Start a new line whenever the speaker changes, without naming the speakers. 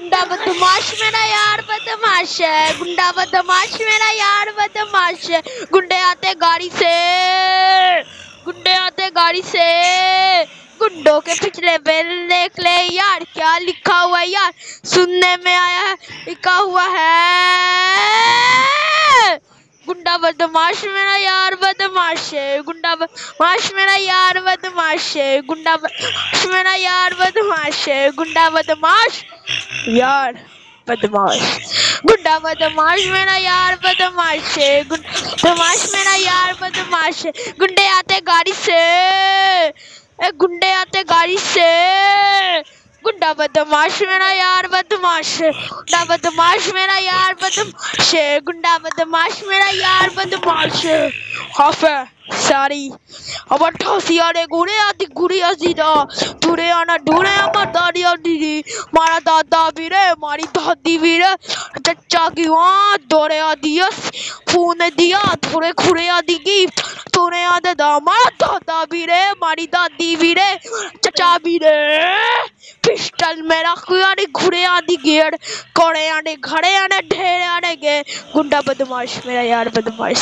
गुंडा बदमाश मेरा यार बदमाश है, गुंडा बदमाश मेरा यार बदमाश है। गुंडे आते गाड़ी से, गुंडे आते गाड़ी से, गुंडों के पिछले बिल देख ले यार, क्या लिखा हुआ है यार, सुनने में आया है लिखा हुआ है। गुंडा बदमाश मेरा यार बदमाश है, गुंडा बदमाश मेरा यार बदमाश है, गुंडा बदमाश मेरा यार बदमाश है, गुंडा बदमाश यार बदमाश, गुंडा बदमाश मेरा यार बदमाश है, गुंडा बदमाश मेरा यार बदमाश है। गुंडे आते गाड़ी से, गुंडे आते गाड़ी से, गुंडा बदमाश मेरा यार बदमाश है, गुंडा बदमाश मेरा यार बदमाश है, गुंडा बदमाश मेरा यार बदमाश है। हाफे सारी আমার ঠাসিয়ারে ঘুরে আসি না, দূরে আনা ঢুরে আমার দাঁড়িয়ে দিদি মারা দাদা বিরে মারি দাদি বিরে চাচা কি দৌড়ে দিয়া ফোনে দিয়া ধরে ঘুরে আদি কি তোরে আদে দা মারা দাদা বিরে মারি দাদি বিরে চাচা বিরে पिस्टल मेरा खुयारी घुरे आदि गेड़ कोड़े आने घड़े आने ढेरे आने गे गुंडा बदमाश मेरा यार बदमाश।